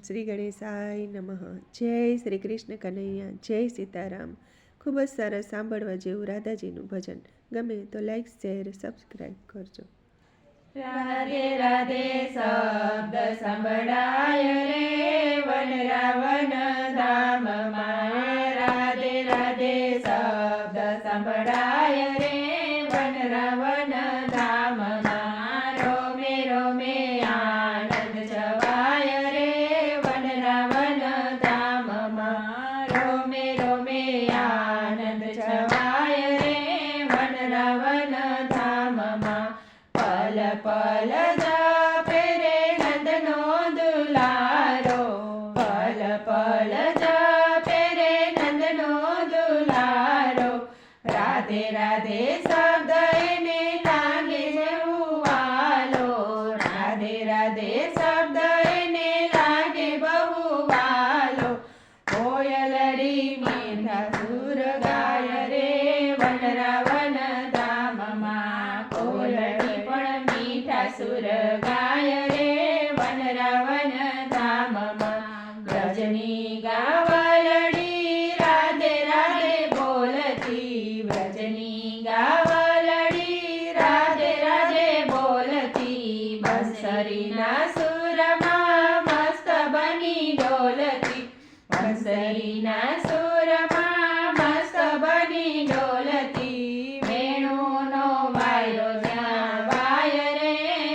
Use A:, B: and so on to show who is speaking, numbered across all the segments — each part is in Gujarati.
A: શ્રી ગણેશાય નમઃ. જય શ્રી કૃષ્ણ કનૈયા, જય સીતારામ. ખૂબ જ સરસ સાંભળવા જેવું રાધાજીનું ભજન. ગમે તો લાઈક, શેર, સબસ્ક્રાઈબ કરજો.
B: રાધે રાધે શબ્દ સંભળાય રે વન રાવન ધામમાં. રાધે રાધે શબ્દ સંભળાય રે વન રાવન ધામમાં. રોમે રોમે આનંદ છવાય રે વન રાવન ધામમાં. રોમે રોમે આનંદ છવાય રે વન રાવન ધામમાં. પલ પલ જપે રે નંદનો દુલારો. પલ પલ જપે રે નંદનો દુલારો. રાધે રાધે શબ્દ એને લાગે જેવું વાલો. રાધે રાધે શબ્દ એને લાગે બહુ વાલો. કોયલડી મીઠા સુર ગાય રે વન રાવન ધામમાં. કોયલડી પણ મીઠા સુર ગાય રે વન રાવન ધામમાં. વ્રજની ગાવલડી રાધે રાધે બોલતી. વ્રજની ગાવલડી રાધે રાધે બોલતી. બંસરીના સુરમાં મસ્ત બની ડોલતી. બંસરીના સુરમાં મસ્ત બની ડોલતી. વેણુનો વાયરો જ્યાં વાય રે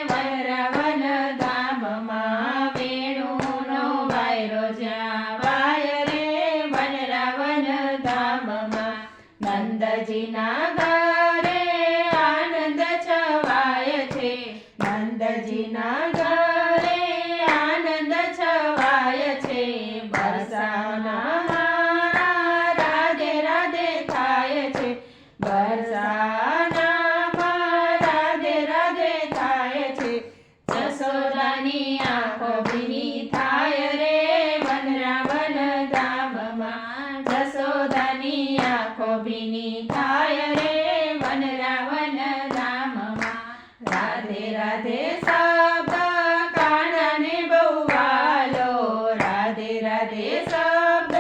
B: વન રાવન ધામમાં. વેણુનો વાયરો જ્યાં વાય રે વન રાવન ધામમાં. નંદજીના ઘરે આનંદ છવાય છે. નંદજીના ઘરે આનંદ છવાય છે. બરસાના મારા રાધે રાધે થાય છે. બરસાનામાં રાધે રાધે થાય છે. જશોદાની આંખો ભીની થાય રે વન રાવન ધામમાં. જશોદાની આંખો ભીની થાય રે વન રાવન ધામમાં. રાધે રાધે શબ્દ કાનને બહુ વાલો. રાધે રાધે શબ્દ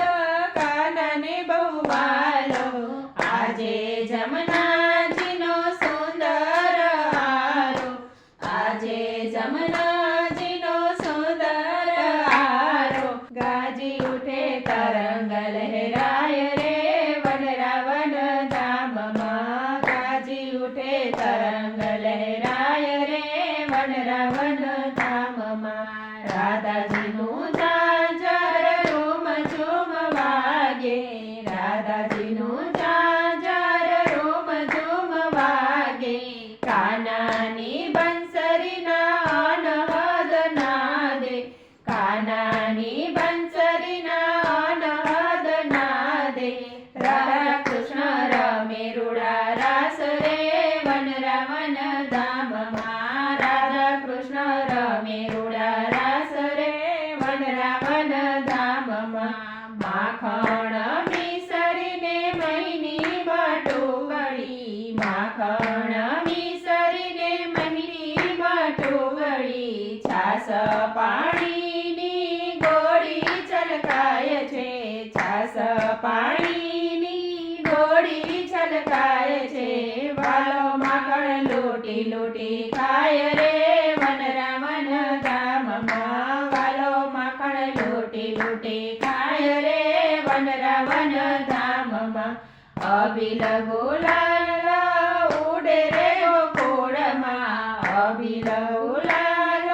B: કાનને બહુ વાલો. આજે જમનાજીનો સુંદર હારો. આજે જમનાજીનો સુંદર હારો. ગાજી ઉઠે તરંગ લહેરાય રે વન રાવન ધામમાં. ગાજી ઉઠે તરંગ લહેરાય રે વન રાવન ધામમાં. રાધાજીનું ઝાંઝર રૂમ ઝૂમ વાગે. રાધાજીનું ઝાંઝર રૂમ ઝૂમ વાગે. કાનાની બંસરીના અનહદ નાદે. કાનાની બંસરીના અનહદ નાદે. રાધા કૃષ્ણ રમે રૂડા રાસ રે વન રાવન ધામમાં. રાધા કૃષ્ણ રમે રૂડા રાસ રે વન રાવન ધામમાં. માખણ મિસરીને મહિની બટુવળી. માખણ મિસરીને મહિની બટુવળી. છાસ પાણીની ગોળી છલકાય છે. છાસ પાણીની ગોળી છલકાય છે. વાલો માખણ લૂટી લૂટી ખાય રે વન રાવન ધામમાં. વાલો માખણ લૂટી લૂટી ખાય રે વન રાવન ધામમાં. અબિલ ગુલાલ ઉડે રે ગોકુળમાં. અબિલ ગુલાલ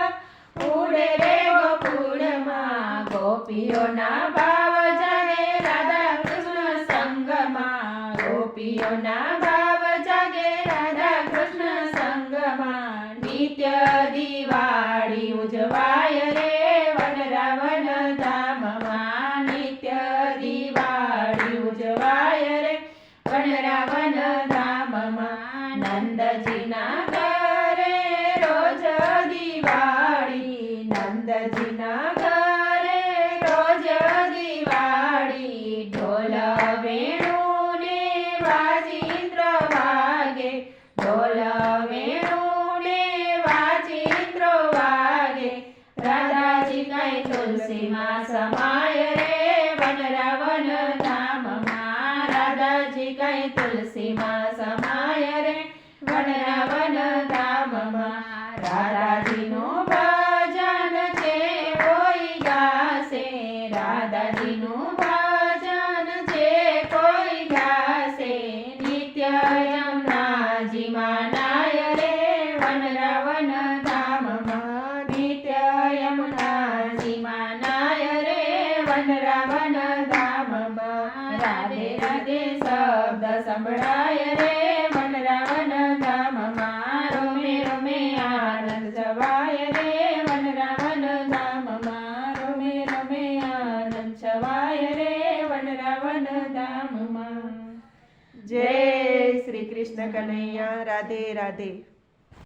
B: ઉડે રે ગોકુળમાં. ગોપીઓના ભાવ જાગે રાધા કૃષ્ણ સંગમાં. ગોપીઓના ભાવ જાગે રાધા કૃષ્ણ સંગમાં. નિત્ય દિવાળી ઉજવાય રે વન રાવન ધામમાં. નિત્ય દિવાળી ઉજવાય રે વન રાવન ધામમાં. નંદજીના ઘરે રોજ દિવાળી. નંદજીના ઘરે રોજ દિવાળી. ઢોલ વેણુ ને વાજિંત્ર વાગે. ઢોલ વેણુ ને વાજિંત્ર વાગે. રાધાજી કાંઈ તુલસી માં કઈ તુલસીમાં સમાય રે વનરાવન ધામમાં રાધાજીનું ભજન છે કોઈ ગાશે રાધાજીનું ભજન છે કોઈ ગાશે નિત્ય યમુનાજીમાં નાય રે વનરાવન ધામમાં નિત્ય યમુનાજીમાં નાય રે વનરાવન ધામમાં રાધે રાધે શબ્દ સંભળાય રે વનરાવન ધામમાં રોમે રોમે આનંદ છવાય રે વનરાવન ધામમાં રોમે રોમે આનંદ છવાય રે વનરાવન ધામમાં
A: જય શ્રી કૃષ્ણ કનૈયા. રાધે રાધે.